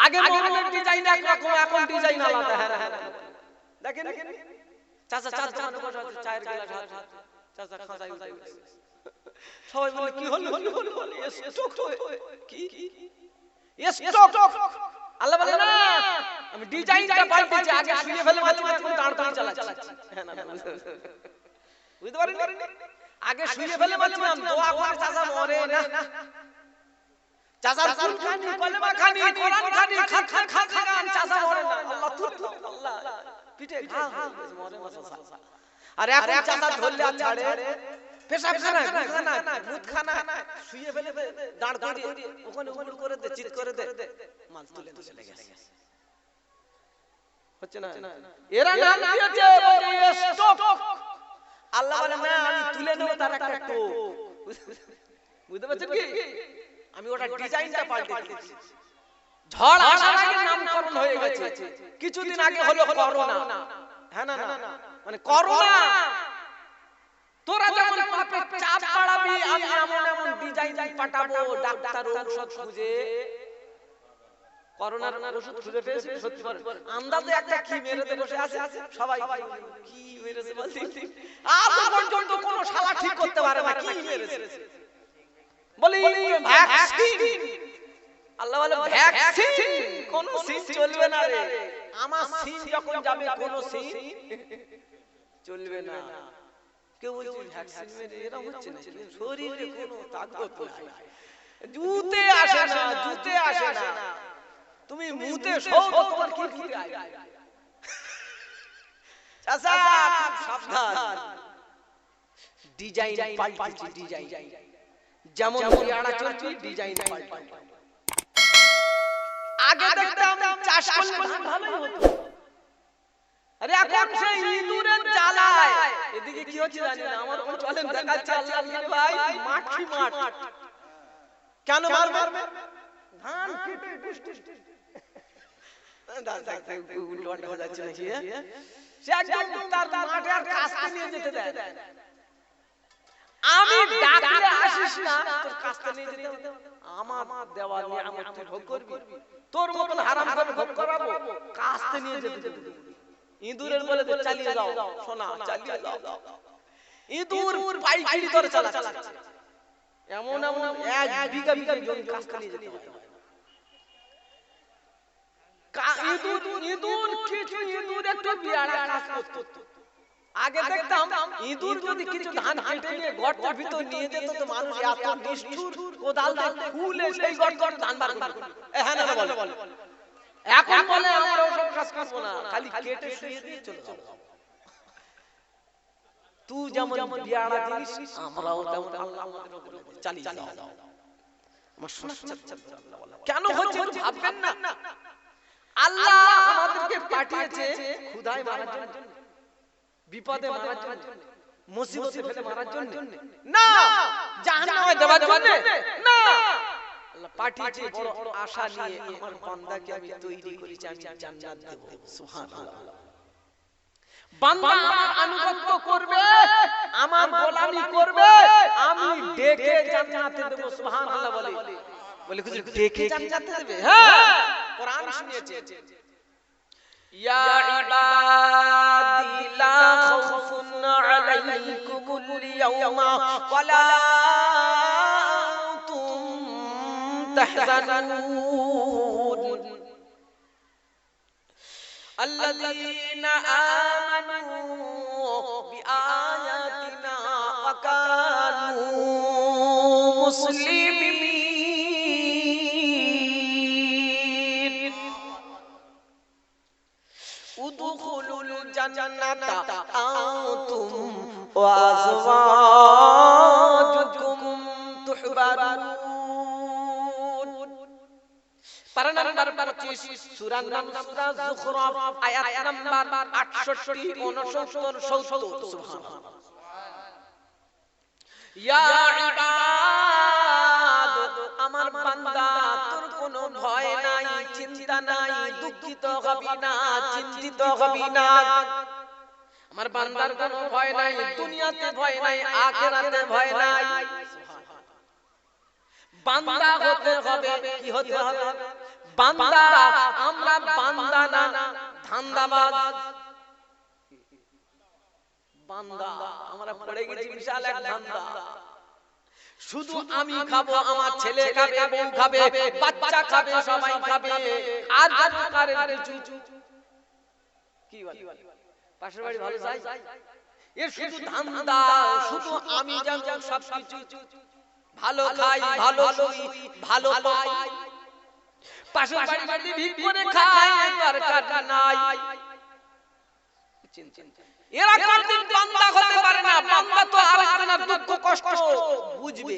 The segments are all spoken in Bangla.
আগে মোহনের ডিজাইন একরকম, এখন ডিজাইন আলাদা। হ্যাঁ দেখেন চাচা চার দোকানে বসে আছে, চায়ের গ্লাস হাতে, চাচা খাঁচায় উঠে গেছে। সবাই বলে কি হলো, স্ট্রোক কি স্ট্রোক। আল্লাহ বলে না, আমি ডিজাইনটা পাল্টেছি, আগে শুয়ে ফেলে এখন তাড়াতাড়ি চালাচ্ছি। হ্যাঁ না বুঝতে পারেন, আগে শুয়ে ফেলে বলছিলাম দোয়া করে চাচা মরে না, চাচার ফুল খানি, কলেমা খানি, কোরআন খানি, খান চাচা মরে না। আল্লাহ তুলে দাও, আল্লাহ পিঠে ঘা হয়েছে, মরে না চাচা। আর এখন চাচা ধরলে আর ছাড়ে, পেশাব খানা, মুত খানা, শুয়ে ফেলে দাঁড় করিয়ে ওখানে উমড় করে দে, চিৎ করে দে, মাল তুলে চলে গেছে। হচ্ছে না, এরা নাম দিয়েছে স্টপ। আল্লাহ বলে না, আমি তুলে নেব তার একটা টোপ। বুঝতে পারছেন কি, আমি ওটা ডিজাইনটা পাল্টে দিয়েছি। ঝড় আসার আগে নামকরণ হয়ে গেছে। কিছুদিন আগে হলো করোনা। হ্যাঁ না মানে করোনা, তোরা যখন পাপে চাপ বাড়াবি, আমি এমন এমন ডিজাইন পাঠাবো, ডাক্তার ঔষধ খুঁজে, করোনার ওষুধ খুঁজে পেয়েছি সত্যি করে আন্দাজে একটা কি মেরেতে বসে আছে, সবাই কি মেরেছে বলছি, আজ পর্যন্ত কোনো শালা ঠিক করতে পারে না কি মেরেছে। বলি ভ্যাকসিন, আল্লাহ বলে ভ্যাকসিন, কোন সিন চলবে না রে, আমার সিন যখন যাবে কোন সিন চলবে না। কেউ বলছে ভ্যাকসিন মেরে এরকম হচ্ছে না, শরীরে কোনো তাকত নাই, জুতে আসে না, জুতে আসে না, তুমি মুতে শো তোমার কি ফুটে আয়। চাচা সাবধান, ডিজাইন পাল্টেছে, ডিজাইন যেমন পেয়ারা চলছে ডিজাইন পাল্টে। আগে দেখতাম চাষ করলে ভালোই হতো, আরে এখন সেই ইঁদুরের জ্বালায় এদিকে কি হচ্ছে জানি না, আমার কোন চলেন দেখাচ্ছে আল্লাহ ভাই, মাটি মাঠ কেন মারবে, ধান কেটে গুষ্টি উল্টো হয়ে যাচ্ছে নাকি, সে একদম তার মাঠে আর কাস্তে নিয়ে যেতে দেয়। আমি ডাকলে আসিস না, তোর কাস্তে নিয়ে যেতে, আমার দেওয়া নিয়ামত তুই ভোগ করবি, তোর মতন হারাম করে ভোগ করাবো, কাস্তে নিয়ে যেতে দিবি। ইঁদুরের বলে চালিয়ে যাও, সোনা চালিয়ে যাও, ইঁদুর পাইকারি দরে চালাচ্ছে, এমন এমন এক বিঘা বিঘা জমি কাস্তে নিয়ে যেতে হয়। ইঁদুর কিছু ইঁদুর একটু বিয়ারা কাজ করতো। আগে দেখতাম ইঁদুর যদি কিছু ধান কেটে নিয়ে গর্তের ভিতর নিয়ে যেত তো মানুষ এত নিষ্ঠুর কোদাল দিয়ে খুলে সেই গর্তে ধান বার করতো। হ্যাঁ না বলে, এখন বলে আমরা ওসব কাজ করবো না, খালি কেটে শুয়ে দিয়ে চলে যাও। তুই যেমন বিয়ারা জিনিস, আমরাও তেমন, আল্লাহ আমাদের উপরে চালিয়ে যাও। আমার শোনাচ্ছে কেন হচ্ছে ভাববেন না, আল্লাহ আমাদেরকে পাঠিয়েছে ক্ষুধায় মারার জন্য, বিপদে মারার জন্য, মুসিবতে ফেলে মারার জন্য না, জাহান্নামে দেওয়ার জন্য না। আল্লাহ পাঠিয়েছে বড় আশা নিয়ে, আমার বান্দাকে আমি তৈরি করেছি, আমি জান্নাত দেব। সুবহানাল্লাহ, বান্দা আমার আনুগত্য করবে, আমার গোলামি করবে, আমি ডেকে জান্নাতে দেব। সুবহানাল্লাহ বলে হুজুর ডেকে জান্নাতে দেবে? হ্যাঁ, কোরআন শুনিয়েছে, ইয়া ইবাদি লা খাউফুন আলাইকুমুল ইয়াওমা ওয়ালা আনতুম তাহজানুন আল্লাযীনা আমানু বিআয়াতিনা ওয়া কানু মুসলিমিন। উদখুলুল জান্নাতা আনতুম ওয়া আযওয়াজুকুম তুহবারুন। পারা নাম্বার 25, সূরা নাম সূরা যুখরুফ, আয়াত নাম্বার 68, 69, 70। সুবহানাল্লাহ। ইয়া ইবাদ, আমার বান্দা তোর কোনো ভয় নাই, চিন্তা নাই, দুঃখিত হবি না, চিন্তিত হবি না। আমার বান্দার কোনো ভয় নাই, দুনিয়াতে ভয় নাই, আখিরাতে ভয় নাই। বান্দা হতে হবে, কি হতে হবে? বান্দা, আমরা বান্দা না ধান্দাবাজ বান্দা, আমরা পড়ে গেছি বিশাল এক ধান্দা। শুধু আমি খাবো, আমার ছেলে খাবে, বউ খাবে, বাচ্চা খাবে, সবাই খাবে, আর কারের কিছু কি বলে পাশের বাড়ি ভালো চাই, এর শুধু ধান্দা, শুধু আমি যেন সবকিছু ভালো খাই, ভালো শুই, ভালো পাই, পাশের বাড়ি যদি ভিক করে খাই দরকার নাই। এরা কোনদিন বান্দা হতে পারে না, বান্দা তো আরেকজনের দুঃখ কষ্ট বুঝবে।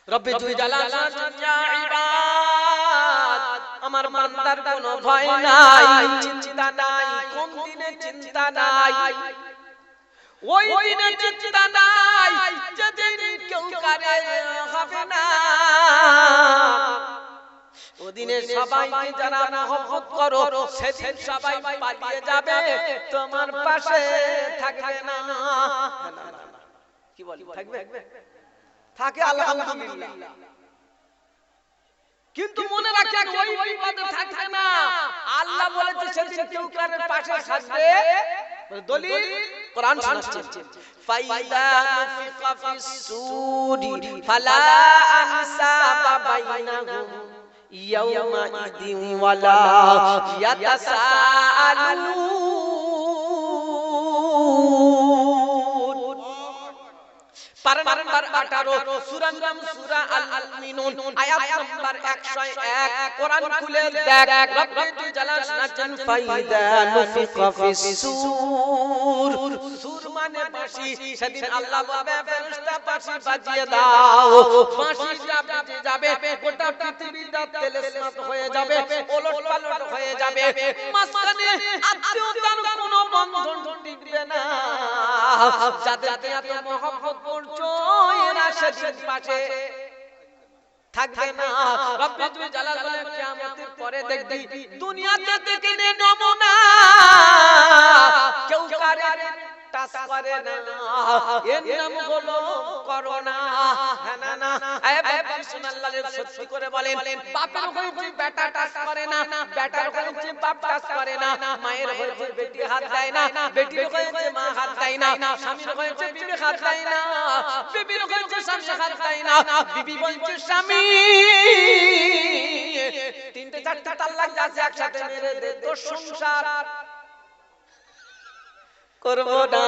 রব্বে তুই জালাল ইয়া ইবাদ, আমার বান্দার কোনো ভয় নাই, চিন্তা নাই, কোন দিনে চিন্তা নাই, ওই দিনে চিন্তা নাই যেদিন কেউ কারে হবে না। ওদিনে সবাইকে যারা মহব্বত করো, সেদিন সবাই পালিয়ে যাবে, তোমার পাশে থাকবে না। কি বলি থাকবে? থাকে আলহামদুলিল্লাহ, কিন্তু মনে রাখেন ওই বিপদে থাকবে না। আল্লাহ বলেছে সেদিন কেউ কারে পাশে থাকবে। দলিল কোরআন শোনাচ্ছে, ফাইদা নুফিকা ফিস সূরি ফালা আনসাবা বাইনাহুম ইয়াউমা ইদিন ওয়ালা ইয়াতাসাআলুন। পারা নাম্বার 18 সূরা নাম সূরা আল মুমিনুন আয়াত নাম্বার 101। কোরআন খুলে দেখ, রব্বি জালাল শোনাচ্ছেন ফাইদা নুফিকা ফিস সূর, সূর মানে বাঁশি। সেদিন আল্লাহ বলবে ফেরেশতা বাঁশি বাজিয়ে দাও, বাঁশিটা বেজে যাবে, গোটা পৃথিবীটা তেলস্মাত হয়ে যাবে, ওলটপালট হয়ে যাবে, মাঝখানে আত্মীয়তার কোনো বন্ধন টিকবে না। যাদেরকে এত মহব্বত করছো এরা সেদিন পাশে থাকবে না। রব্বি তুই জালাল বলে কিয়ামতের পরে দেখবি দুনিয়াতে দেখে নে নমুনা, কেউ কারে টাচ করে না, এর নাম হলো করোনা। না না এ বাবা সুবহানাল্লাহ, সত্যি করে বলেন, বাপের হয়েছে বেটা টাচ করে না, বেটার হয়েছে বাপ টাচ করে না, মায়ের হয়েছে বেটি হাত দেয় না, বেটির হয়েছে মা হাত দেয় না, স্বামীর হয়েছে বিবি হাত দেয় না, বিবির হয়েছে স্বামী হাত দেয় না, বিবি বলছে স্বামী তিনটে চারটে তালাক যাচ্ছে একসাথে মেরে দে, তোর সংসার করবো না,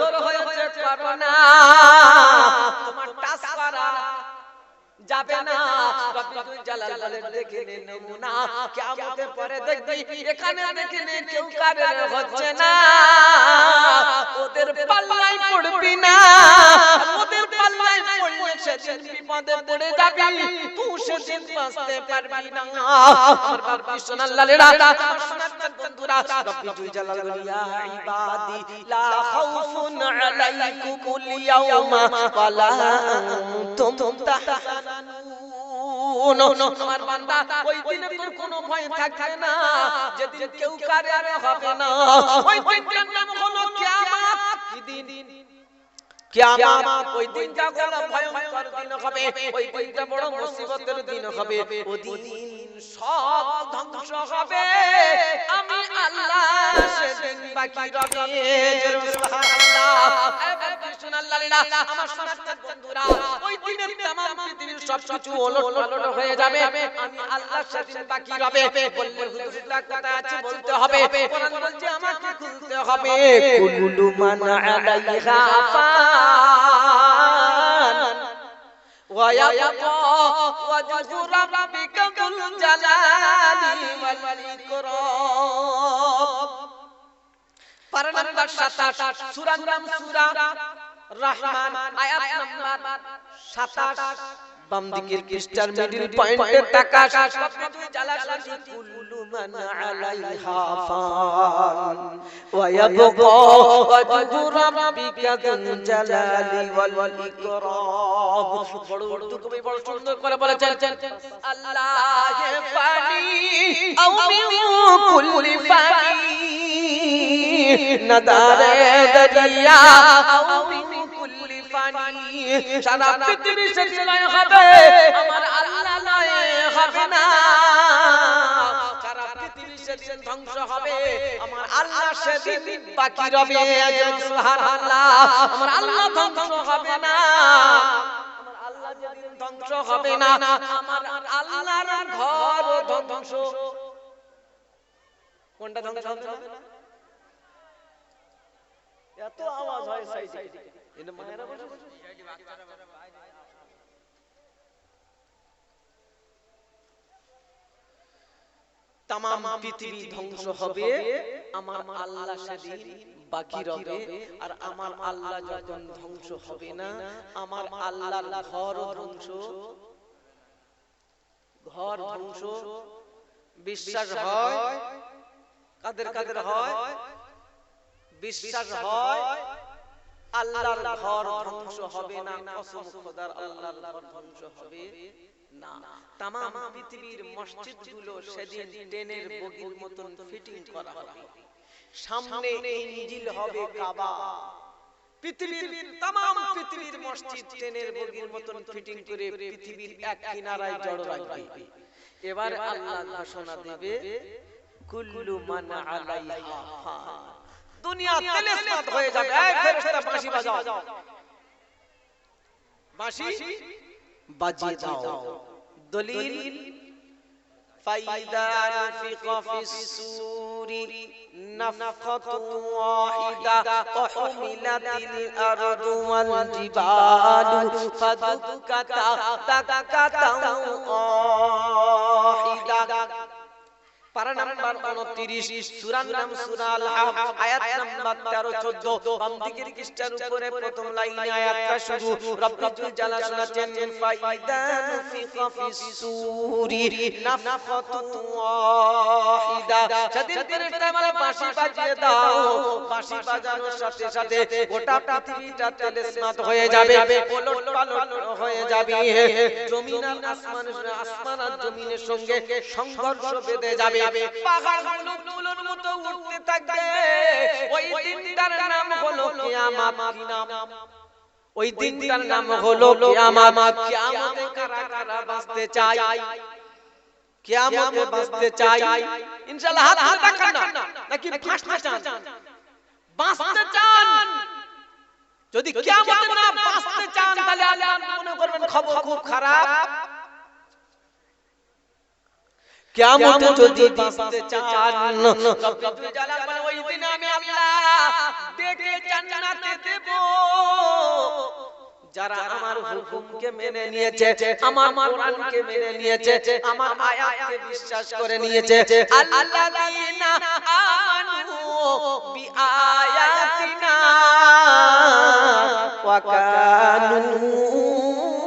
তোর হয়েছে করোনা, তোমার টাচ করা যাবে না। রব্বি তুই জালাল বলে দেখে নে নমুনা, কিয়ামতের পরে দেখবি এখানে দেখে নে কেউ কারে হচ্ছে না, ওদের পাল্লায় পড়বি না, ওদের পাল্লায় পড়লে সেদিন বিপদে পড়ে যাবি, তুই সেদিন বাঁচতে পারবি না। আমার বাবা সুবহানাল্লাহ, আমার সোনার বন্ধুরা, রব্বি তুই জালাল বলে ইয়া ইবাদি লা খাউফুন আলাইকুমুল ইয়াওমা ওয়ালা আনতুম তাহজানুন। আমার বান্দা, ওই দিনে তোর কোনো ভয় থাকবে না, যেদিন কেউ কারে হবে না, ওই দিনটার নাম হলো কিয়ামত। কি দিন? কিয়ামত। ওই দিনটা হলো ভয়ঙ্কর দিন হবে, ওই দিনটা বড় মুসিবতের দিন হবে, ওই দিন সব ধ্বংস হবে, আমি আল্লাহ সেদিন বাকি রবে। সুবহানাল্লাহ, সুবহানাল্লাহ। আমার সোনার বন্ধুরা, ওই দিনের तमाम পৃথিবীর সবকিছু ওলটপালট হয়ে যাবে, আমি আল্লাহ সেদিন বাকি রবে। বললে হুজুরটা কথা আছে বলতে হবে, কোরআন বলছে আমাকে খুলতে হবে, কুল্লু মান আলাইহা ফান ওয়া ইয়াবকা ওয়াজহু রাব্বিকা যুল জালালি ওয়াল ইকরাম। পারা নাম্বার 27, সূরা নাম সূরা রহমান আয়াত নাম্বার 27। বাম দিকের পৃষ্ঠার মিডল পয়েন্টে টাকা তুই জালাল কুল্লু মান আলাইহা ফান ওয়া ইয়াবকা ওয়াজহু রাব্বিকা যুল জালালি ওয়াল ইকরাম। বড় উর্দু কবি বড় সুন্দর করে বলেছেন, আল্লাহ ফানি আও মিন কুল্লি ফানি নদারে দরিয়া আও মিন কুল্লি ফানি। সারা পৃথিবী সেদিন হবে আমার আল্লাহ হবে না, সারা পৃথিবী সেদিন ধ্বংস হবে, আমার আল্লাহ সেদিন বাকি রবে। সুবহানাল্লাহ, আমার আল্লাহ ধ্বংস হবে না, আমার আল্লাহ যেদিন ধ্বংস হবে না, আমার আল্লাহর ঘর ধ্বংস। কোনটা ধ্বংস হবে না? এত আওয়াজ হয় সাইডে, এর মায়েরা বসে বসে তামাম পৃথিবী ধ্বংস হবে, আমার আল্লাহ সেদিন বাকি রবে। আর আমার আল্লাহ যখন ধ্বংস হবে না, আমার আল্লাহর ঘর ধ্বংস। ঘর ধ্বংস বিশ্বাস হয় কাদের কাদের হয়? বিশ্বাস হয় আল্লাহর ঘর ধ্বংস হবে না, কসম খোদার আল্লাহর ঘর ধ্বংস হবে না। তামাম পৃথিবীর মসজিদগুলো সেদিন ট্রেনের বগির মতন ফিটিং করা হবে, সামনে ইঞ্জিল হবে কাবা। পৃথিবীর তামাম পৃথিবীর মসজিদ ট্রেনের বগির মতন ফিটিং করে পৃথিবীর এক কিনারায় জড়ো রাখবে। এবার আল্লাহ ঘোষণা দেবে, কুল্লু মান আলাইহা ফান। দুনিয়া তেলেসমাত হয়ে যাবে। এই ফেরেশতা বাঁশি বাজাও, বাঁশি বাজিয়ে দাও। দলিল ফাইদা নুফিকা ফিস সূরি নাফকাতু ওয়াহিদা ওয়া হুমিলাতিল আরদু ওয়াল জিবালু ফাদুক্কাতা তাকাতাও ওয়াহিদা। পারা নাম্বার 29, সূরার নাম সূরা আল-হাক, আয়াত নাম্বার 13-14। বাম দিকের পৃষ্ঠার উপরে প্রথম লাইনে আয়াতটা শুরু। রব্বুল জালাল শোনাচ্ছেন, ফাইদা নুফিকা ফিস সূরি নাফকাতু ওয়াহিদা। সেদিন ফেরেশতা বলে বাঁশি বাজিয়ে দাও। বাঁশি বাজানোর সাথে সাথে গোটা পৃথিবীটা তেলেসমাত হয়ে যাবে, ওলটপালট হয়ে যাবে। জমিন আর আসমান, আসমান আর জমিনের সঙ্গে সংঘর্ষ বেঁধে যাবে। পাহাড়গুলো তুলোর মতো উঠতে থাকবে। ওই দিনটার নাম হলো কিয়ামত। কি নাম? ওই দিনটার নাম হলো কিয়ামত। কিয়ামতে কারা কারা বাঁচতে চাই? কিয়ামতে বাঁচতে চাই? ইনশাআল্লাহ হাত দেখান না, নাকি ফাঁসতে চান? বাঁচতে চান? যদি কিয়ামতে না বাঁচতে চান, তাহলে আল্লাহ মনে করবেন খবর খুব খারাপ। কিয়ামতে যদি বাঁচতে চান, রব্বুল জালাল বলে, ওই দিন আমি আল্লাহ ডেকে জান্নাতে দেব যারা আমার হুকুমকে মেনে নিয়েছে, আমার কোরআনকে মেনে নিয়েছে, আমার আয়াতকে বিশ্বাস করে নিয়েছে। আল্লাযীনা আমানু বিআয়াতিনা ওয়া কানু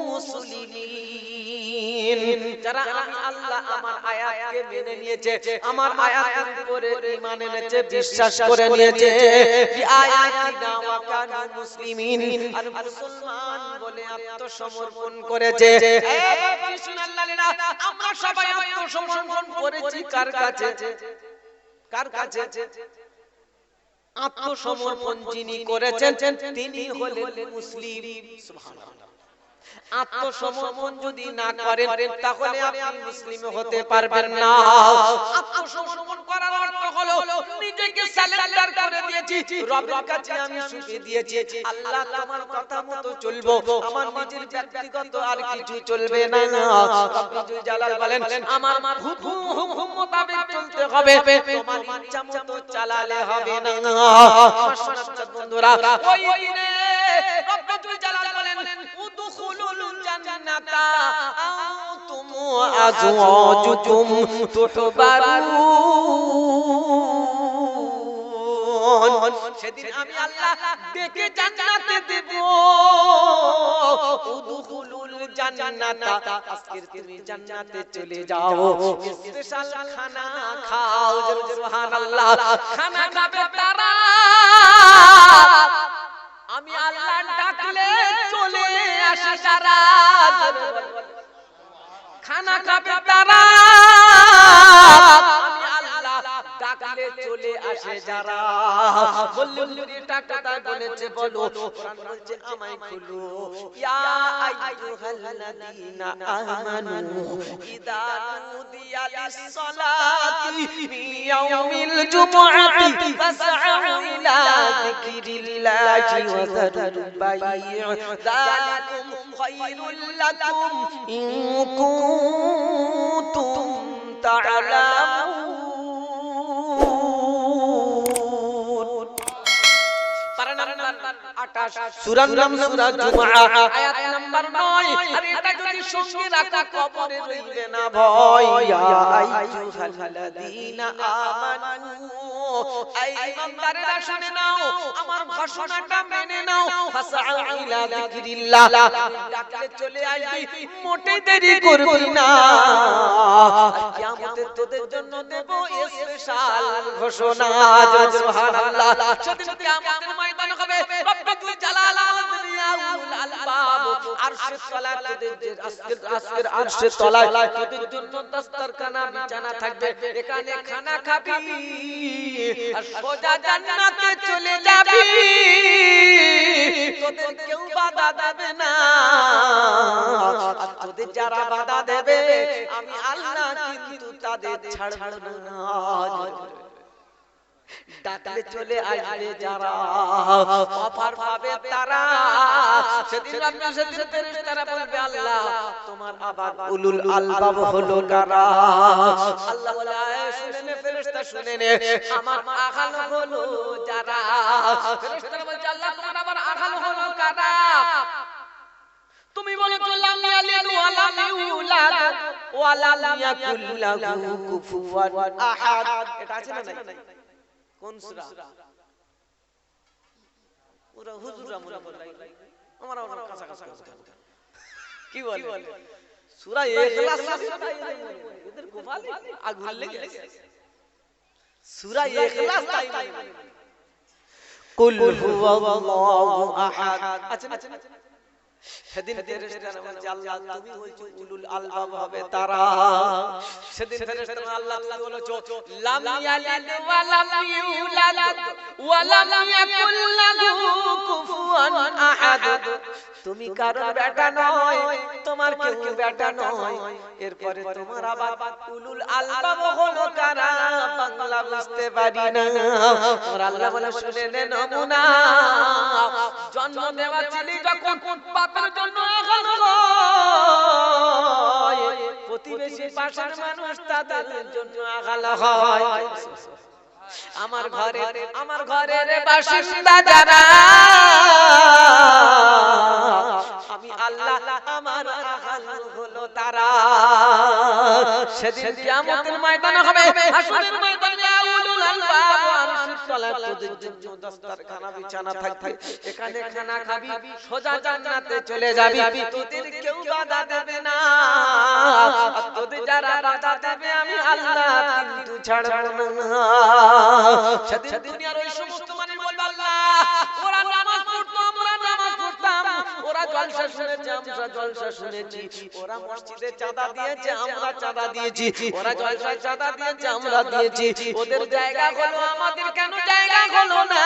মুসলিমিন। যারা আমি আল্লাহ আমার আয়াতকে মেনে নিয়েছে, আমার আয়াতের উপরে ঈমান এনেছে, বিশ্বাস করে নিয়েছে, বিআয়াতিনা ওয়া কানু মুসলিমিন, আর মুসলমান বলে আত্মসমর্পণ করেছে। এই সুবহানাল্লাহ, আমরা সবাই আত্মসমর্পণ করেছি কার কাছে? কার কাছে? আত্মসমর্পণ যিনি করেছেন তিনি হলেন মুসলিম। সুবহানাল্লাহ। আত্মসমর্পণ যদি না করেন, তাহলে আপনি মুসলিম হতে পারবেন না। আত্মসমর্পণ করার অর্থ হলো নিজেকে সারেন্ডার করে দিয়েছি, রবের কাছে আমি শুকে দিয়েছি, আল্লাহ তোমার কথা মতো চলবো, আমার নিজের ব্যক্তিগত আর কিছু চলবে না। রব্বুল জালাল বলেন, আমার হুকুম মোতাবেক চলতে হবে, তোমার ইচ্ছা মতো চালালে হবে না। আমার সোনার বন্ধুরা, ওই দিনে রব্বুল জালাল বলেন, উদখুলুল জান্নাতা আনতুম আযওয়াজুকুম তুহবারুন। সেদিন আমি আল্লাহ ডেকে জান্নাতে দেব। উদখুলুল জান্নাতা, আজকে তুমি জান্নাতে চলে যাও, স্পেশাল খানা খাও। সুবহানাল্লাহ। খানা খাবে তারা, আমি আল্লাহ ডাকলে চলে আসে তারা। খানা খাবে তারা, আমি আল্লাহ ডাকলে চলে আসে যারা। বললেন এটা কথা বলেছে, বলো কোরআন বলছে আমায় খুলো। ইয়া আইয়ুহাল্লাযীনা আমানু ইযা লিস-সালাতি মিন ইয়াউমিল জুমআতি ফাসআউ ইলা যিকরিল্লাহি ওয়া যারুল বাই'আ যালিকুম খায়রুল লাকুম ইন কুনতুম তা'লামুন। সূরার নাম সূরা জুমআ, আয়াত নাম্বার 9। আর এটা যদি সঙ্গে রাখা কবরে রইবে না ভয়। ইয়া আইয়ুহাল্লাযীনা আমানু, এই ঈমানদারেরা শুনে নাও, আমার ঘোষণাটা মেনে নাও। ফাসআউ ইলা যিকরিল্লাহ, ডাকলে চলে আসবি, মোটে দেরি করবি না। কিয়ামতে তোদের জন্য দেব স্পেশাল ঘোষণা। সুবহানাল্লাহ। সেদিন কিয়ামতের ময়দান হবে, রব্বুল জালাল ওয়াল ইয়াউল আলবাব, আরশের তলায় তোদের আজকের আরশের তলায় তোদের জন্য দস্তরখানা বিছানা থাকবে, এখানে খানা খাবি আর সোজা জান্নাতে চলে যাবি। তোদের কেউ বাধা দেবে না, আর তোদের যারা বাধা দেবে আমি আল্লাহ কিন্তু তাদের ছাড়ব না। ডাকলে চলে আসবে যারা, অফার পাবে তারা। সেদিন ফেরেশতারা বলবে আল্লাহ তোমার আবার উলুল আলবাব হলো কারা? আল্লাহ বলে শুনে নে ফেরেশতা, শুনে নে, আমার আগাল হলো যারা। ফেরেশতারা বলছে আল্লাহ তোমার আবার আগাল হলো কারা? তুমি বলেছো লাম ইয়ালিদ ওয়া লাম ইউলাদ ওয়া লাম ইয়াকুল লাহু কুফুয়ান আহাদ। এটা আছে না নাই? কোন সূরা? পুরো হুজুররা মনে বলে আমার কাঁচা কাঁচা কি বলে সূরা ইখলাস। এদের গোপাল আগুন লেগে গেছে। সূরা ইখলাস তাই কুল হুয়াল্লাহু আহাদ। আচ্ছা সেদিন ফেরেশতারা বলছে আল্লাহ তুমি বলছো উলুল আলবাব হবে তারা। সেদিন ফেরেশতারা আল্লাহ তুমি বলেছো লাম ইয়ালিদ ওয়া লাম ইউলাদ ওয়া লাম ইয়াকুল লাহু কুফুয়ান আহাদ। তুমি কারোর বেটা নয়, তোমার কেউ বেটা নয়। এরপরে তোমার আবার উলুল আলবাব হলো কারা? বাংলা বুঝতে পারি না। আর আল্লাহ বলে শুনে নে নমুনা, জন্ম দেওয়া ছিলি যখন বাপের জন্য আগাল হয়, প্রতিবেশী পাশের মানুষ তাদের জন্য আগাল হয়। আমার ঘরের বাসিন্দা যারা, আমি আল্লাহ আমার আগাল হলো তারা। সেদিন কিয়ামতের ময়দানে হবে, হাসরের ময়দানে উলুল আলবাব আরশের তলায় তোদের জন্য দস্তরখানা বিছানা থাকবে, এখানে খানা খাবি, সোজা জান্নাতে চলে যাবি। তোদের কেউ বাধা দেবে না, আর তোদের যারা বাধা দেবে আমি আল্লাহ কিন্তু ছাড়ব না। সেদিন দুনিয়ার ওই সমস্ত মানুষ বলবে আল্লাহ ওরা নামাজ পড়তো আমরা নামাজ পড়তাম, ওরা জলসা শুনেছে আমরা জলসা শুনেছি, ওরা মসজিদে চাঁদা দিয়েছে আমরা চাঁদা দিয়েছি, ওরা জলসায় চাঁদা দিয়েছে আমরা দিয়েছি, ওদের জায়গা হলো আমাদের কেন জায়গা হলো না?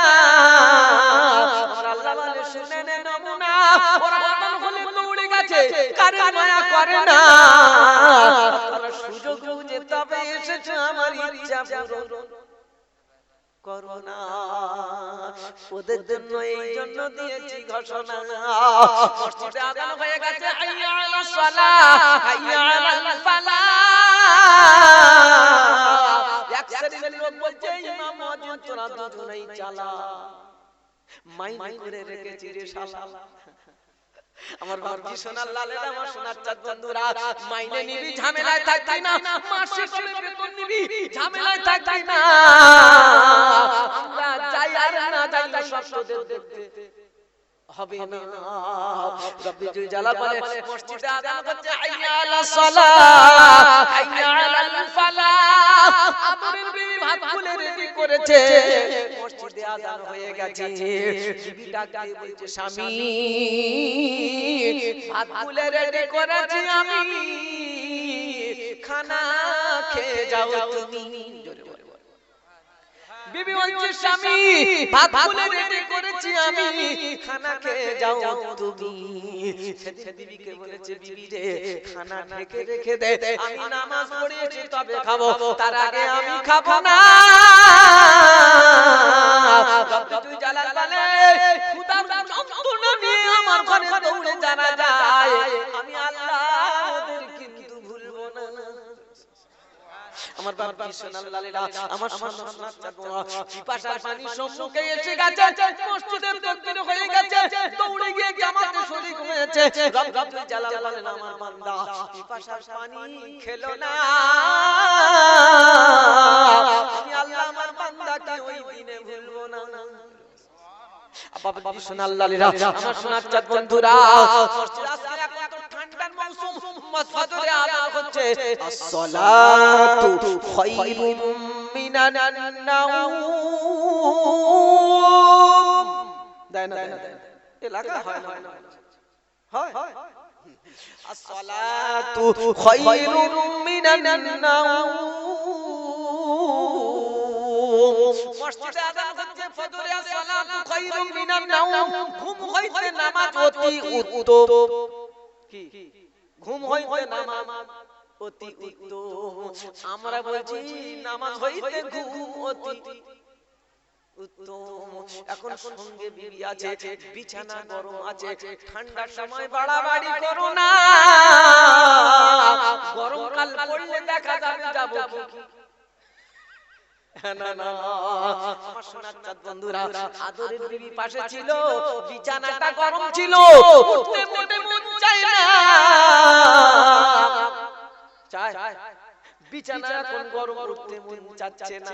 আমরা আল্লাহ বলে শুনে নে নমুনা, ওরা আদান হলে দৌড়ে গেছে, কারে মায়া করে না। আমরা সুযোগ বুঝে তবে এসেছে আমার ইচ্ছা পূরণ করো না। ওদের জন্য এই জন্য দিয়েছি ঘোষণা। মসজিদে আযান হয়ে গেছে, হাইয়া আলাস সালাহ হাইয়া আলাল ফালাহ। এক শ্রেণীর লোক বলছে ইমাম মুয়াজ্জিন তোরা দুজনেই চালা, মাইনে করে রেখেছি রে শালা। আমার বাপজি সোনার লালেরা, আমার সোনার চাঁদ বন্ধুরা, মাইনে নিবি ঝামেলায় থাকবি না, মাসে কবে বেতন নিবি ঝামেলায় থাকবি না। আমরা যাই আর না যাই সব তোদের দেখতে হবে না। রব্বুল জালাল বলে মসজিদে আযান হচ্ছে, হাইয়া আলাস সালাহ হাইয়া আলাল ফালাহ। আদরের বিবি ভাত খুলে রেডি করেছে, মসজিদে আযান হয়ে গেছে, বিবি ডাক দিয়ে বলছে স্বামী ভাত খুলে রেডি করেছি আমি, খানা খেয়ে যাও তুমি। বিবি বলছে স্বামী ভাত বলে রেডি করেছি আমি, খানা খেয়ে যাও তুমি। সেদিন বিবিকে বলেছে বিবি রে খানা ঢেকে রেখে দে, আমি নামাজ পড়েছি তবে খাবো, তার আগে আমি খাবো না। তুই জালাল বলে খুদার যন্ত্রণা নিয়ে আমার ঘরে দৌড়ে জানা যায়, আমি আল্লাহ ওদের কিন্তু ভুলবো না। আমার বাবা সোনালালেরা আমার সোনার চাঁদরা পিপাসার পানি সম্মুখে এসে গেছে, মসজিদের তাকবীর হয়ে গেছে, দৌড়ে গিয়ে জামাতে শরীক হয়েছে। রব্বুল জালাল বলেন আমার বান্দা পিপাসার পানি খেলো না, আমি আল্লাহ আমার বান্দাকে ওই দিনে ভুলবো না। বাবা সোনালালেরা আমার সোনার চাঁদ বন্ধুরা, ঠান্ডার মৌসুম ফজরে আযান হচ্ছে, আসসালাতু খায়রুম মিনান নাওম। দেয় না এলাকা হয় না হয় আসসালাতু খায়রুম মিনান নাওম। মসজিদে আযান হচ্ছে ফজরে, আসসালাতু খায়রুম মিনান নাওম। ঘুম হইতে নামাজ অতি উত্তম। কি ঘুম হইতে নামাজ অতি উত্তম। আমরা বলছি নামাজ হইতে ঘুম অতি উত্তম। এখন সঙ্গে বিবি আছে, বিছানা গরম আছে, ঠান্ডার সময় বাড়াবাড়ি করো না, গরমকাল পড়লে দেখা যাবে যাবো কি। না না আমার সোনার চাঁদ বন্ধুরা, আদরের বিবি পাশে ছিল, বিছানাটা গরম ছিল, উঠতে মোটে মন চায় না, চায় বিছানা এখন গরম, উঠতে মন চাচ্ছে না,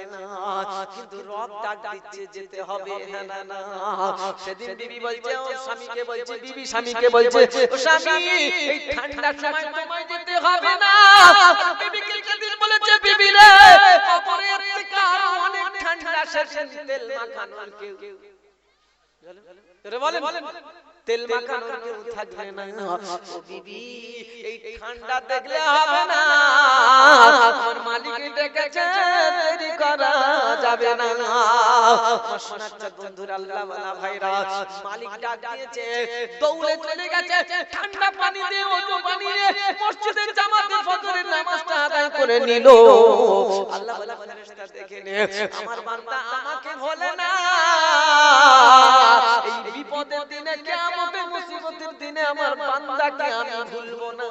কিন্তু রব ডাক দিচ্ছে যেতে হবে। না না না সেদিন বিবি বলছে ও স্বামীকে বলছে, বিবি স্বামীকে বলছে ও স্বামী এই ঠান্ডার সময় তোমায় যেতে হবে না। বিবিকে সেদিন বলেছে বিবি রে অপরের থেকে আরো অনেক ঠান্ডা, সেদিন তেল মাখানোর কেউ বলেন তেল মাখানোর কেউ থাকবে না। ও বিবি এই ঠান্ডা দেখলে হবে না, আমার মালিক ডেকেছে, দেরি করা যাবে না। আমার সোনার চাঁদ বন্ধুরা, আল্লাহ ওয়ালা ভাইরা, মালিক ডাক দিয়েছে, দৌড়ে চলে গেছে, ঠান্ডা পানি দিয়ে ওযু বানিয়ে মসজিদের জামাতে ফজরের নামাজটা আদায় করে নিল। আল্লাহ ওয়ালা ফেরেশতা দেখে নে আমার বান্দা আমাকে ভোলে না, এই বিপদের দিনে কিয়ামতের মুসিবতের দিনে আমার বান্দাকে আমি ভুলবো না।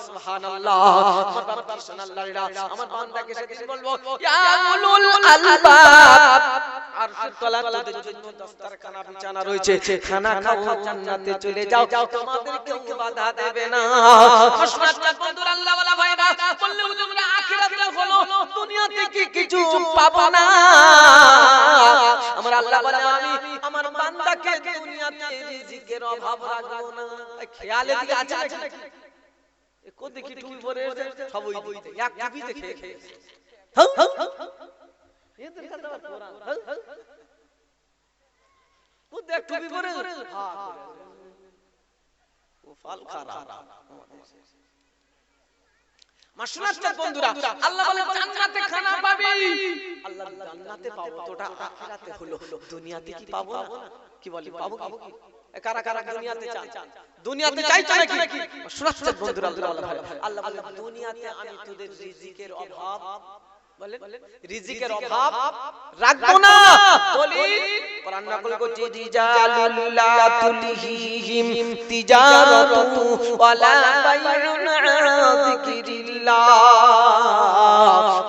সুবহানাল্লাহ আমার বান্দা সোনাল্লাহরা, আমার বান্দাকে সেদিন বলবো ইয়া উলুল আলবাব, আরশের তলায় তোদের জন্য দস্তরখানা বিছানা রয়েছে, খানা খাও, জান্নাতে চলে যাও, তোমাদের কেউ বাধা দেবে না। আমার সোনার বন্ধুরা, আল্লাহ ওয়ালা ভাইরা বললে হুজুর আখিরাতে হলো, দুনিয়াতে কি কিছু পাবো না। আমার আল্লাহ বলে আমি আমার বান্দাকে দুনিয়াতে রিজিকের অভাব রাখবো না। খেয়ালে দিকে আছে নাকি? কোন দেখি টুপি পরে এসে সব ওই দিকে এক টুপিতে খেয়ে এদের কাছে আবার কোরআন কোন দেখ টুপি পরে ও ফাল খারাপ। মাশাআল্লাহ বন্ধুরা, আল্লাহ বলে জান্নাতে খানা পাবি, আল্লাহ জান্নাতে পাবো, তোটা আখিরাতে হলো, দুনিয়াতে কি পাবো না? কি বলি পাবো কি? কারা কারা দুনিয়াতে চান? দুনিয়াতে চাইছো নাকি? মাশাআল্লাহ বন্ধুরা, আল্লাহ বলে দুনিয়াতে আমি তোদের রিজিকের অভাব, বলেন রিজিকের অভাব রাখবো না। বলি কোরআন নকল করছি, রিজালুল্লা তুলহিহিম তিজারাতু ওয়ালা বাইউন আলা যিকরিল্লাহ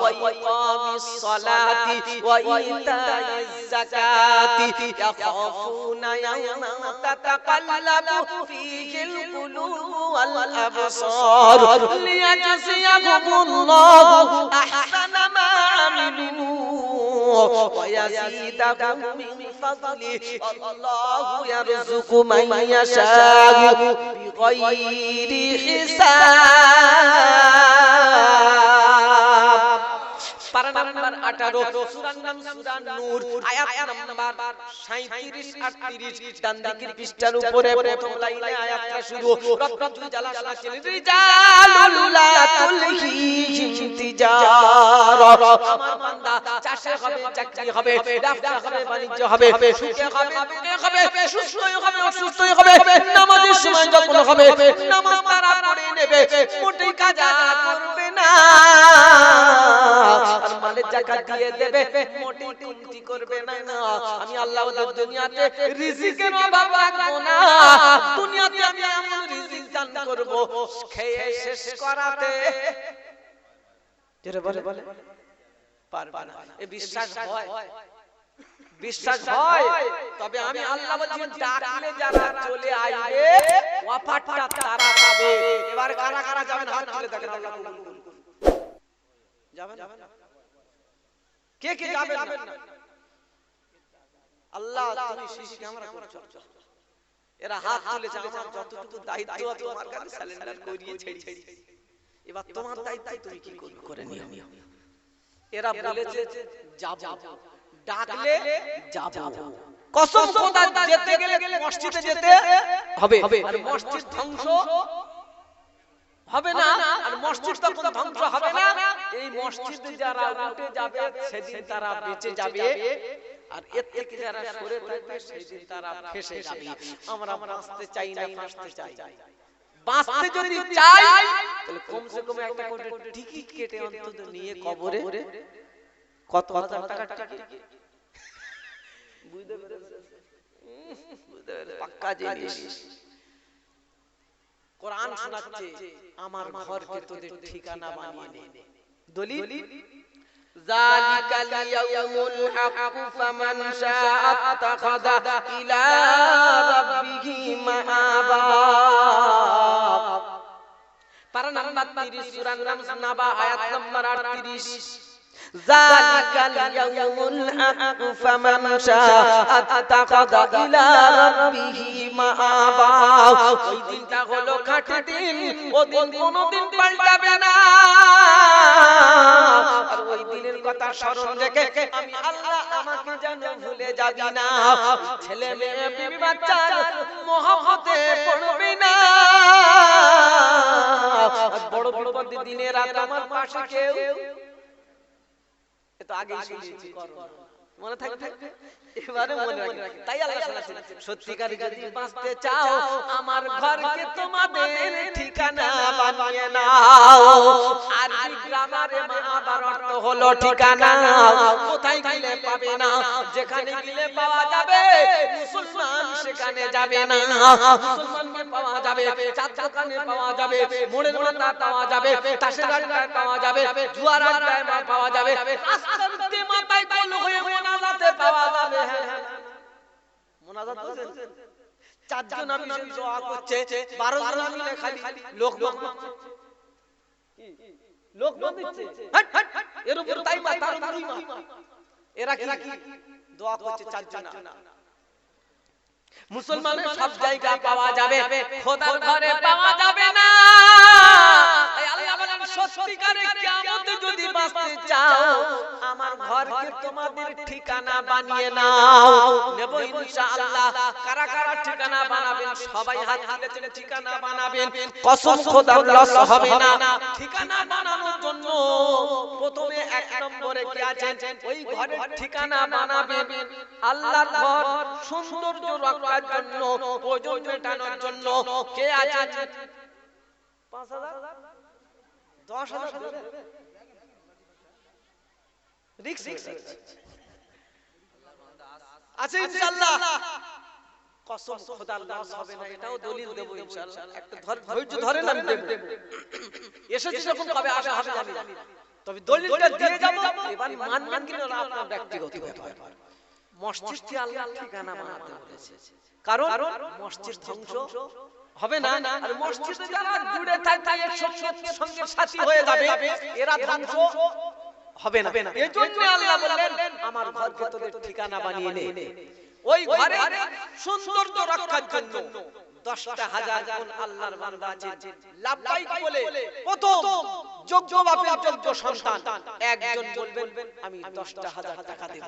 ওয়া ইকামিস সালাতি ওয়া ইতাইজ যাকাতি ইয়াখাফুনা ইয়াওমান তাতাকাল্লাবু ফীহিল কুলুবু ওয়াল আবসার লিয়াজজিয়াহুমুল্লাহু আহসানা মা আমিলু ওয়া ইয়াজিদাহুম মিন ফাদলিহি আল্লাহু ইয়ারযুকু মান ইয়াশা'উ বিগাইরি হিসাব। পারা নাম্বার 18, সূরা নাম সূরা নূর, আয়াত নাম্বার 37 38, ডান দিকের পৃষ্ঠার উপরে প্রথম লাইনে আয়াতটা শুরু। রব্বুল জালাল বলেন রিজালুল লা তুলহিহিম তিজারা, আমার বান্দা চাষে হবে, চাকরি হবে, ব্যবসা হবে, বাণিজ্য হবে, সুখে হবে, দুঃখে হবে, সুস্থই হবে, অসুস্থই হবে, নামাজের সময় যখন হবে নামাজ তারা পড়ে নেবে, মোটেই কাজা করবে না, আর মালের যাকাত দিয়ে দেবে, মোটেই কমতি করবে না। আমি আল্লাহ ওদের দুনিয়াতে রিজিকের অভাব রাখবো না, দুনিয়াতে আমি এমন রিজিক দান করব খেয়ে শেষ করাতে যেটা বলে পারবে না। এই বিশ্বাস হয়, বিশ্বাস হয়, তবে আমি আল্লাহ বলছি ডাকলে যারা চলে আসবে ওয়াফাতটা তারা পাবে। এবারে কারা কারা যাবেন হাত তুলে দেখেন, আল্লাহ কবুল করুন। যাবেন কে কে যাবেন না? আল্লাহ তুমি শিশি আমরা করছো, এরা হাত তুলেছে, আমার যতটুকু দায়িত্ব তোমার কাছে সারেন্ডার করিয়ে ছেড়েছি, এবার তোমার দায়িত্ব তুমি কি করে নিও। এরা বলেছে যাব, ডাকলে যাব, কসম খোদা যেতে গেলে মসজিদে যেতে হবে, আর মসজিদ ধ্বংস হবে না, আর মসজিদ তখন ধ্বংস হবে না। এই মসজিদে যারা উঠে যাবে সেদিন তারা বেঁচে যাবে, আর এর থেকে যারা সরে থাকবে সেদিন তারা ফেঁসে যাবে। আমরা বাঁচতে চাই না, ফাঁসতে চাই। বাঁচতে যদি চাই তাহলে কমসে কম একটা করে টিকিট কেটে অন্তত নিয়ে কবরে কত হাজার টাকা টিকিট, বুঝতে পেরেছেন? পাক্কা জিনিস। কোরআন শোনাচ্ছে আমার ঘরকে তোদের ঠিকানা বানিয়ে নে। দলিল যালিকাল ইয়াউমুল হাক্ক ফামান শাআ আত্তাখাযা ইলা রাব্বিহি মাআবা। পারা নাম্বার 30 সূরা নাবা আয়াত নাম্বার 38। যালিকাল ইয়াউমুল হাক্ক ফামান শাআ আত্তাখাযা ইলা রাব্বিহি মাআবা। ওই দিনটা হলো খাঁটি দিন, ওই দিন কোনোদিন পাল্টাবে না। আর ওই দিনের কথা স্মরণ রেখে আমি আল্লাহ আমাকে যেন ভুলে যাবি না, ছেলে মেয়ে বিবি বাচ্চার মহব্বতে পড়বি না। বড় বড় দিনের রাত আমার পাশে কেউ, এটা আগে শুনেছি, মনে থাকবে, এবারে মনে রাখবে। তাই আল্লাহ শোনাচ্ছেন সত্যিকার যদি বাঁচতে চাও আমার ঘরকে তোমাদের ঠিকানা বানিয়ে নাও। আরবি গ্রামারে মাআবার অর্থ হলো ঠিকানা। কোথায় গেলে পাবে না, যেখানে গেলে পাওয়া যাবে মুসলমান সেখানে যাবে না, মুসলমানকে পাওয়া যাবে চার দোকানে পাওয়া যাবে, মোড়ের মাথা পাওয়া যাবে, তাসের আড্ডায় পাওয়া যাবে, জুয়ার আড্ডায় পাওয়া যাবে, রাস্তাতে মাথায় কোল হয়ে মোনাজাতে পাওয়া যাবে। মোনাজাত বুঝেন? চারজন আমি দোয়া করছে, 12 জন মিলে খালি লোক দিচ্ছে, এর উপর তাই মাথার উপরই মা, এরা কি দোয়া করছে চারজন। মুসলমানের সব জায়গা পাওয়া যাবে, খোদার ঘরে পাওয়া যাবে না। তাই আল্লাহ বলেন সত্যিকারে কিয়ামতে যদি বাঁচতে চাও আমার ঘরকে তোমাদের ঠিকানা বানিয়ে নাও। নেব ইনশাআল্লাহ। কারা কারা ঠিকানা বানাবেন সবাই হাত তুলে ঠিকানা বানাবেন, কসম খোদার লস হবে না। ঠিকানা বানানোর জন্য প্রথমে 1 নম্বরে কি আছেন, ওই ঘরের ঠিকানা বানাবেন আল্লাহর ঘর সৌন্দর্য রক্ষার জন্য, প্রয়োজন মেটানোর জন্য। কে আছেন? 5000 10000 রিক্স আছে ইনশাআল্লাহ। কসম খোদার লস হবে না, এটাও দলিল দেব ইনশাআল্লাহ। একটা ধৈর্য ধরে নাম দেব, এসেছে যখন কবে আসা হবে জানি না, তবে দলিলটা দিয়ে যাব। এবার মানবেন কিনা না আপনার ব্যক্তিগত ব্যাপার। মসজিদটি আল্লাহ ঠিকানা বানাতে বলেছে, কারণ মসজিদ ধ্বংস হবে না, আর মসজিদে যারা জুড়ে থাকে সত্যের সঙ্গে সাথী হয়ে যাবে, এরা ধ্বংস হবে না। এজন্য আল্লাহ বললেন আমার ঘরকে তোদের ঠিকানা বানিয়ে নে। ওই ঘরে সৌন্দর্য রক্ষার জন্য 10,000 গুণ আল্লাহর বান্দা আছে লাব্বাইক বলে প্রথম যোগ্য বাপের যোগ্য সন্তান একজন বলবেন আমি 10,000 টাকা দেব।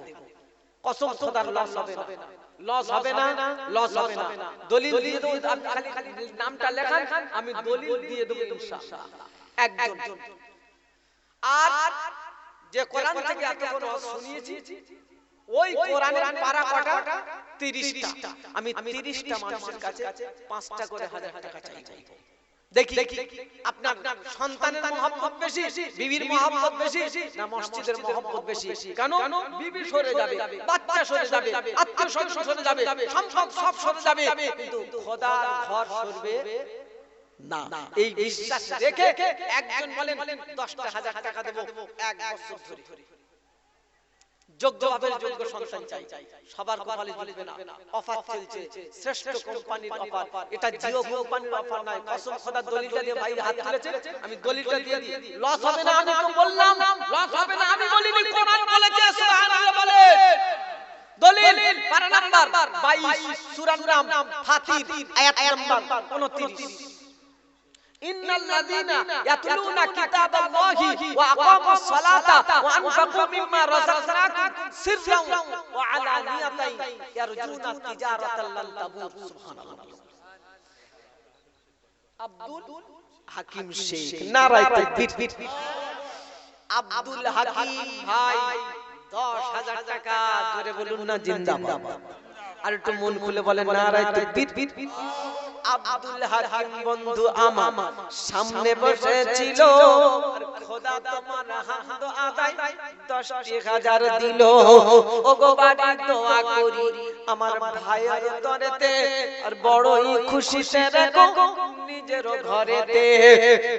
কসম খোদার লস হবে না, লস হবে না, লস হবে না। দলিল দিয়ে দেব, আপনি খালি নামটা লেখান, আমি দলিল দিয়ে দেব ইনশাআল্লাহ। একজন। আর যে কোরআন থেকে এতক্ষণ ওয়াজ শুনিয়েছি, ওই কোরআনের পারা কটা? 30টা। আমি 30টা মানুষের কাছে 5টা করে 1000 টাকা চাইবো। দেখি আপনার সন্তানের মহব্বত বেশি, বিবির মহব্বত বেশি, না মসজিদের মহব্বত বেশি? কেন? বিবি সরে যাবে, বাচ্চা সরে যাবে, আত্মীয় স্বজন সরে যাবে, সম্পদ সব সরে যাবে, কিন্তু খোদার ঘর সরবে না। এই বিশ্বাস রেখে একজন বলেন 10,000 টাকা দেব 1 বছর ধরে, যোগ্য ভাবের যোগ্য সন্তান চাই। সবার কপালে জুটবে না, অফার চলছে, শ্রেষ্ঠ কোম্পানির অফার। এটা জিও কোম্পানির অফার নয়, কসম খোদার দলিলটা দিয়ে ভাই হাত তুলেছে, আমি দলিলটা দিয়ে দিই। লস হবে না, আমি তো বললাম লস হবে না, আমি বলিনি, কোরআন বলেছে, সুবহানাল্লাহ বলে। দলিল পারা নাম্বার 22 সূরার নাম ফাতির, আয়াত নাম্বার 29। ইন্নাল্লাযীনা ইয়াতলুনা কিতাবাল্লাহি ওয়া আকামুস সালাতা ওয়া আনফাকু মিম্মা রাযাকনাকুম সিররান ওয়া আলানিয়াতান ইয়ারজুনা তিজারাতাল লান তাবুর। সুবহানাল্লাহ। আব্দুল হাকিম শেখ, নারায়ে তাকবীর। আব্দুল হাকিম ভাই 10,000 টাকা, জোরে বলুন না জিন্দাবাদ। আর একটু মন খুলে বলেন নারায়ে তাকবীর। আব্দুল হাকিম বন্ধু আমার সামনে বসেছিল, আর খোদা তোমার হামদ আদায় 10,000 দিল। ও গো বাড়ি দোয়া করি আমার ভাইয়ের তরেতে, আর বড়ই খুশিতে রেখো নিজের ঘরেতে,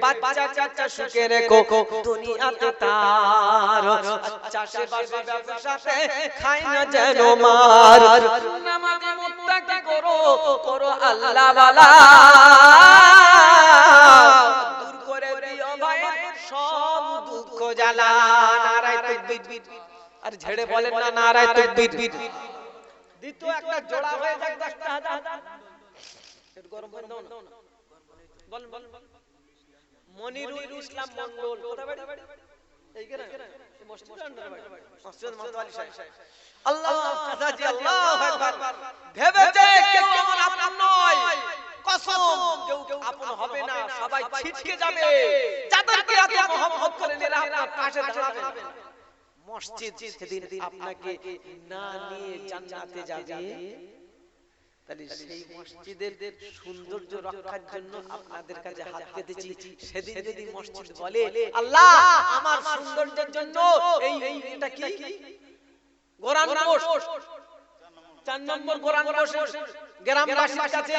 বাচ্চা কাচ্চা সুখে রেখো দুনিয়াতে তার, চাষে বাসে ব্যবসাতে খাই না যেন মার। নামাজে মুত্তাকি করো, করো আল্লাহ ওয়ালা, দূর করে দিও ভাই সব দুঃখ জ্বালা। নারায়ে তাকবীর। আর ঝেড়ে বলেন না নারায়ে তাকবীর। দ্বিতীয় একটা জোড়া হয়ে যাক 10,000। একটু গরম করে দাও না, বল বল। মনিরুল ইসলাম মন্ডল, কোথায় বাড়ি? এই কেন এই মসজিদের আন্ডারে বাড়ি, মসজিদ মাতওয়ালি সাহেব। আল্লাহ কাজাজি, আল্লাহু আকবার। ভেবেছে কেউ আমার আপন নয়, কসম কেউ আপন হবে না, সবাই ছিটকে যাবে। যাদেরকে এত মহব্বত করেন এরা আপনার পাশে দাঁড়াবে না। মসজিদ সেদিন আপনাকে না নিয়ে জান্নাতে যাবে, তাহলে সেই মসজিদের সৌন্দর্য রক্ষার জন্য আপনাদের কাছে হাত পেতেছি। সেদিন যদি মসজিদ বলে আল্লাহ আমার সৌন্দর্যের জন্য এই এটা কি কোরআন কোষ 4 নম্বর কোরআন কোষের গ্রামবাসীর কাছে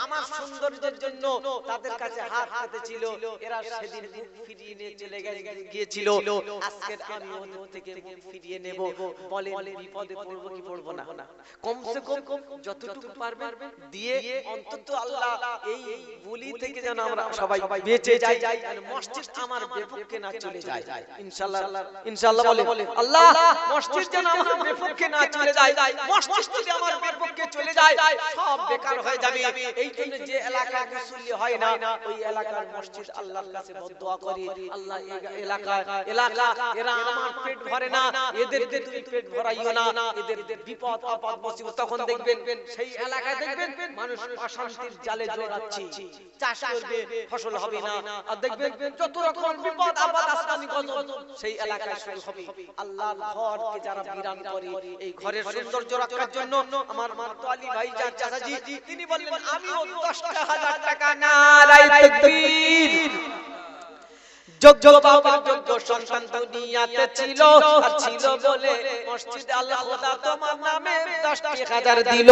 আমার সৌন্দর্যের জন্য তাদের কাছে হাত পেতেছিল, এরা সেদিন মুখ ফিরিয়ে নিয়ে চলে গিয়েছিল। আজকে আমি ওদের থেকে মুখ ফিরিয়ে নেব। বলেন বিপদে পড়ব কি পড়ব না? কমসে কম যতটুকু পারবেন দিয়ে অন্তত আল্লাহ এই বলি থেকে যেন আমরা সবাই বেঁচে যাই, আর মসজিদ আমার বিপক্ষে না চলে যায়। ইনশাআল্লাহ ইনশাআল্লাহ বলে আল্লাহ মসজিদ যেন আমার বিপক্ষে না চলে যায়। মসজিদ যদি আমার বিপক্ষে চলে যায় সব বেকার হয়ে যাবে। এই জন্য যে এলাকা মুসল্লি হয় না ওই এলাকার মসজিদ আল্লাহর কাছে বদদুয়া করে, আল্লাহ এই এলাকা এরা আমার পেট ভরে না, এদেরকে তুমি পেট ভরাইও না, এদের বিপদ আপদ মুসিবত। তখন দেখবেন সেই এলাকায় দেখবেন মানুষ অশান্তির জালে জড়াচ্ছে, চাষ করবে ফসল হবে না, আর দেখবেন যত রকম বিপদ আপদ আসমানি গজব সেই এলাকায় শুরু হবে। আল্লাহর ঘরকে যারা বিরান করে, এই ঘরের সৌন্দর্য রক্ষার জন্য আমার মাতওয়ালি ভাই চাচাজি তিনি বললেন আমিও 10,000 টাকা। নারায়ে তাকবীর। যোগ্য বাবার যোগ্য সন্তান দুনিয়াতে ছিল, আর ছিল বলে মসজিদ আল্লাহ খোদা তোমার নামে 10,000 দিল।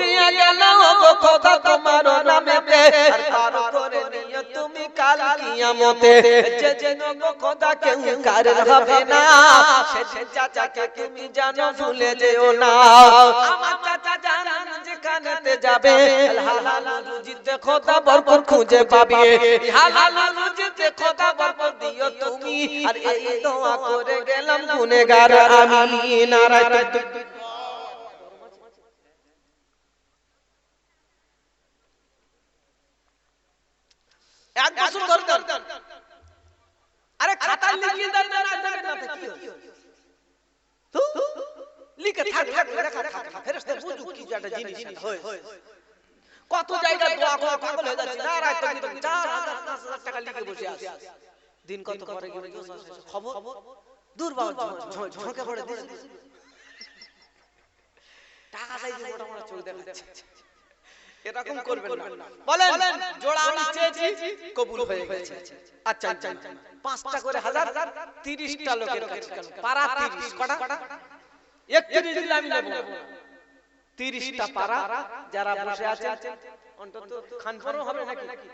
দিয়ে গেল গো খোদা তোমার নামেতে, আর তার উপরে নিয়ে তুমি কাল কিয়ামতে যে যেন গো খোদা কেউ কারের হবে না, সে চাচাকে তুমি জানো ভুলে যেও না। আমার চাচা জানান যেখানেতে যাবে হালাল রুজিতে খোদা বরকত খুঁজে পাবে, হালাল রুজিতে খোদা বরকত দিও তুমি, আর এই দোয়া করে গেলাম গুনাহগার আমি। নারায়ে তাকবীর। এক বছর দরকার, আরে খাতা লিখে দেন না, কি তো লিখে থাক ফেরেশতা বুঝুক কি একটা জিনিস হয়। কত জায়গায় দোয়া করে পাগল হয়ে যাচ্ছে। নারায়ে তাকবীর। 4,000 5,000 টাকা লিখে বসে আছে, দিন কত পরে গিয়ে খবর দূর বাবা ঝোঁকে পড়ে দিছে টাকা চাইছে মোটা মোটা চোখ দেখাচ্ছে এরকম করবেন না বলেন জোড়া আমি চেয়েছি কবুল হয়ে গেছে আচ্ছা আচ্ছা 5টা করে হাজার 30টা লোকের কাছে গেল পারা 30 কটা 31 দিলে আমি নেব 30টা পারা যারা বসে আছে অন্তত খানপুরও হবে নাকি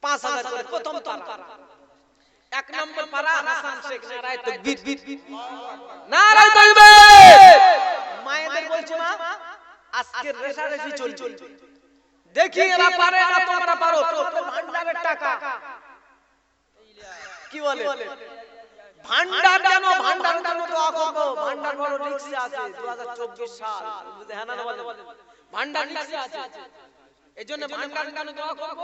5000 করে প্রথম পারা 1 নম্বর পারা হাসান শেখ নারায়ে তাকবীর নারায়ে তাকবীর মায়েদের বলছি মা আজকে রেশারেশি চলছে দেখি এরা পারে না তোমরা পারো তোদের ভান্ডারের টাকা কি বলে ভান্ডার জানো দোয়া করব ভান্ডার বড় রিস্কে আছে 2024 সাল হ্যাঁ না বলে ভান্ডার রিস্কে আছে এজন্য ভান্ডার জানো দোয়া করব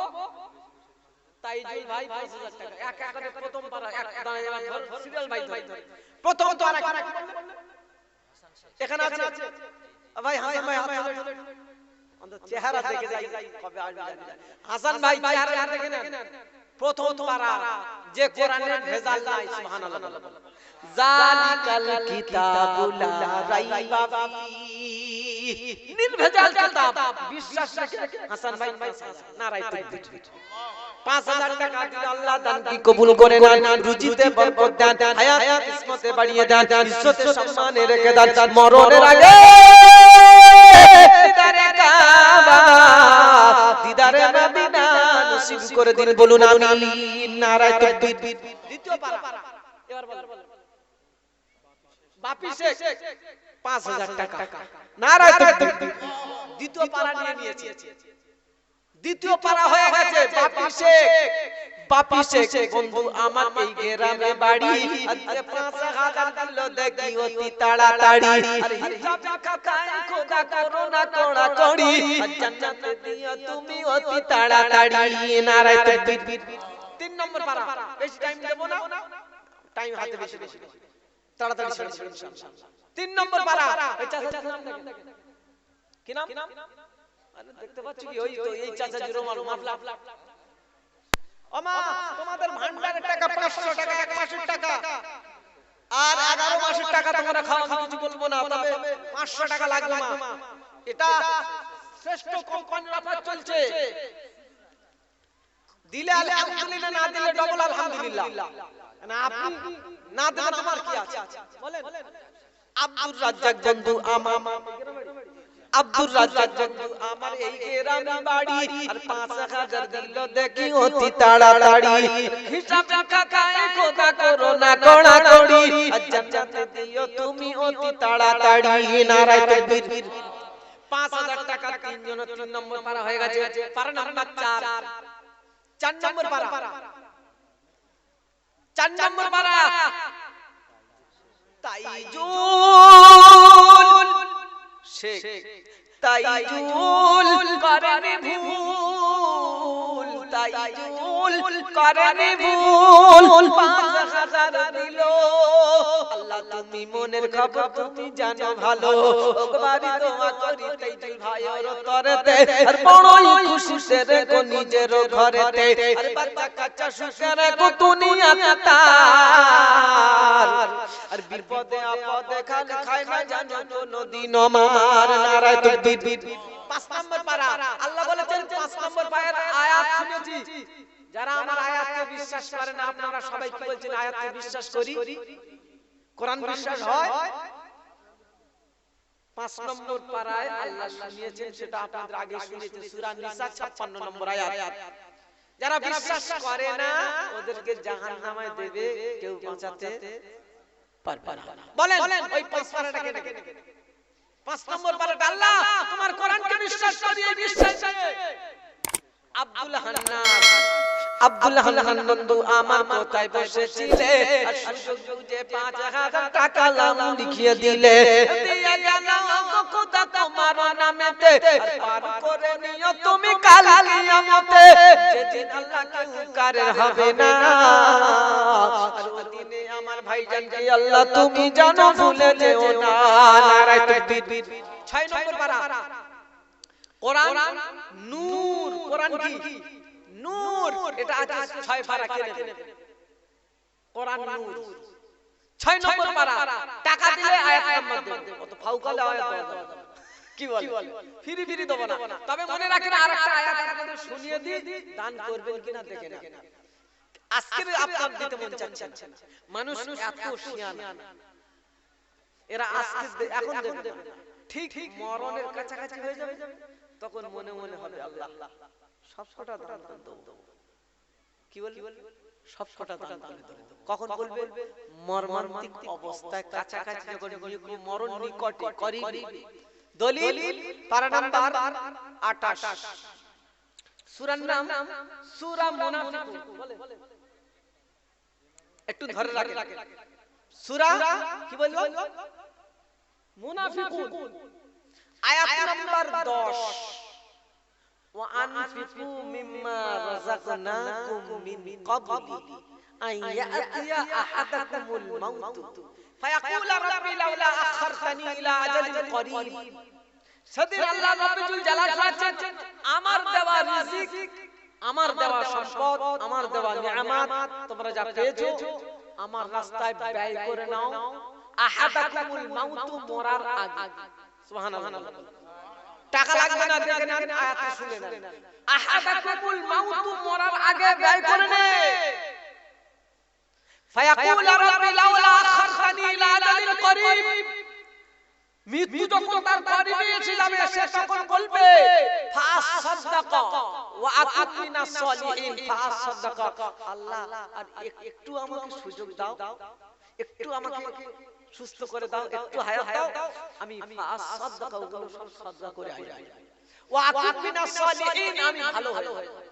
তাই জুল ভাই 5000 টাকা এক করে প্রথম পারা এক দাঁড়ায় ধর সিরিয়াল ভাই ধর প্রথম পারা এখানে আছে ভাই হাসান ভাই হাত ধরে অন্তত চেহারা দেখে যাই কবে আসবে হাসান ভাই চেহারা দেখে নেন প্রথম পারা যে কোরআনে ভেজাল নাই সুবহানাল্লাহ জালিকাল কিতাবুল লা রাইবা ফি নির্ভেজাল কিতাব বিশ্বাস রেখে হাসান ভাই নারায়ে তাকবীর 5000 টাকা দিলে আল্লাহ দান কি কবুল করে নেন রুজিতে বরকত দেন হায়াত কিসমতে বাড়িয়ে দেন ইজ্জতে সম্মানে রেখে দেন মরণের আগে দিদারে কাবা দিদারে মদিনা নসিব করে দিন বলুন আমিন নারায়ে তাকবীর দ্বিতীয় পারা এবার বল বাপি শেখ 5000 টাকা নারায়ে তাকবীর দ্বিতীয় পারা নিয়েছে দ্বিতীয় পারা হয়ে গেছে বাপি শেখ বন্ধু আমার এই গ্রামে বাড়ি আজকে 5000 দিল দেখি অতি তাড়াতাড়ি আর হিসাব কাকাই খোদা করো না কোড়া কড়ি জান্নাত দিও তুমি অতি তাড়াতাড়ি নারায়ে তাকবীর 3 নম্বর পারা বেশি টাইম দেব না টাইম হাতে বেশি তাড়াতাড়ি শেষ করুন ইনশাআল্লাহ 3 নম্বর পারা এই চাচার নাম দেখেন কি নাম আরে দেখতে পাচ্ছ কি ওই তো এই চাচা জিরো মাফলা ওমা তোমাদের ভান্ডারের টাকা 500 টাকা 1 মাসের টাকা আর 11 মাসের টাকা তোমরা খাও আমি কিছু বলবো না তবে 500 টাকা লাগবে মা এটা শ্রেষ্ঠ কোম্পানির অফার চলছে দিলে আলহামদুলিল্লাহ না দিলে ডবল আলহামদুলিল্লাহ না আপনি না দেন আমার কি আছে বলেন আব্দুর রাজ্জাক বন্ধু আব্দুর রাজ্জাক বন্ধু আমার এই গ্রামে বাড়ি আর 5000 দিল দেখি অতি তাড়াতাড়ি হিসাব কাকাই খোদা করো না কোড়া কড়ি জান্নাত দিও তুমি অতি তাড়াতাড়ি নারায়ে তাকবীর 5000 টাকা তিনজন 3 নম্বর পারা হয়ে গেছে পারা নাম্বার 4 নম্বর পারা 4 নম্বর পারা তাইজুল শেখ তাইজুল করেনি ভুল তাইজুল করেনি ভুল 5000 দিল আল্লাহ তুমি মনের খবর তুমি জানো ভালো ওগবারি দোয়া করি তাইজুল ভাইয়ের তরেতে আর বড়ই খুশিতে রেখো নিজের ঘরেতে আর বাচ্চা কাচ্চা সুখে রেখো দুনিয়াতে তার আর বিপদে আপদে খালি খায় না জানো কোনদিন আমার নারায়ে তাকবীর 5 নম্বর পারা আল্লাহ বলেছেন 5 নম্বর পারার আয়াত শুনেছি যারা আমার আয়াতকে বিশ্বাস করে না আপনারা সবাই কি বলছেন আয়াতকে বিশ্বাস করি কোরআন বিশ্বাস হয় 5 নম্বর পারায় আল্লাহ শুনিয়েছেন সেটা আপনাদের আগে শুনেছেন সূরা নিসা 56 নম্বর আয়াত যারা বিশ্বাস করে না ওদেরকে জাহান্নামে দেবে কেউ বাঁচাতে পারবে না বলেন ওই 5 পারাটা কেটে 5 নম্বর পারাটা আল্লাহ তোমার কোরআনকে বিশ্বাস করি এই বিশ্বাসে আব্দুল হান্নান বন্ধু আমার কোথায় বসেছিলে আর সুযোগ যে 5000 টাকা লাম লিখিয়ে দিলে দিয়ে গেল খোদা তোমার নামেতে আর পার করে নিও তুমি কাল কিয়ামতে যেদিন আল্লাহ কেউ কারে হবে না আর ওদিনে আমার ভাইজানকে আল্লাহ তুমি জানো ভুলে যেও না নারায়ে তাকবীর 6 নম্বর পারা কোরআন নূর কোরআন কি নূর এটা আছে 6 পারা কেনে কোরআন নূর 6 নম্বর পারা টাকা দিলে আয়াত নাম্বার দেব কত ফাউকালে আয়াত দেব কি বলে ফিরি ফিরি দেব না তবে মনে রাখেন আরেকটা আয়াত আপনাদের শুনিয়ে দিই দান করবেন কিনা দেখে না আজকে আপনাদের দিতে মন চাচ্ছে না মানুষ এত শিয়ানা এরা আজকে এখন দেবে ঠিক মরণের কাছাকাছি হয়ে যাবে তখন মনে মনে হবে আল্লাহ সবকটা দান করে দেব কি বলি সবকটা দান করে দেব কখন বলবে মর্মান্তিক অবস্থায় কাছাকাছি যখন মরণ নিকটে করিবে দলিল পারা নাম্বার 28 সূরার নাম সূরা মুনাফিকুন বলে একটু ধরে রাখেন সূরা কি বলবো মুনাফিকুন আয়াত নাম্বার 10 ওয়া আনফিকু মিম্মা রাযাকনাকুম মিন ক্বাবলি আন ইয়াতিয়া আহাদাকুমুল মাউত ফায়াকুলু রাব্বি লাউলা আখারতানি ইলা আজালিন করিব সেদিন আল্লাহ রাব্বুল জালাল বলেন আমার দেওয়া রিজিক আমার দেওয়া সম্পদ আমার দেওয়া নিয়ামত তোমরা যা পেয়েছো আমার রাস্তায় ব্যয় করে নাও আহাদাকুমুল মাউত মরার আগে সুবহানাল্লাহ টাকা লাগবে না দেখে নেন আয়াতে শুনে নেন আহাদাকুমুল মাউত মরার আগে ব্যয় করে নে ফায়াকুলু রাব্বি লাউলা আখারতানি ইলা আজালিন করিব মৃত্যু যখন তার করিবে এসে যাবে সে তখন বলবে ফাসাদাকা ওয়া আকুমিনাস সলিহিন ফাসাদাকা আল্লাহ আর একটু আমাকে সুযোগ দাও একটু আমাকে সুস্থ করে দাও একটু হায়াত দাও আমি ফাসাদাকা ওগুলো সব সাদকা করে আই ওয়া আকুমিনাস সলিহিন আমি ভালো হয়ে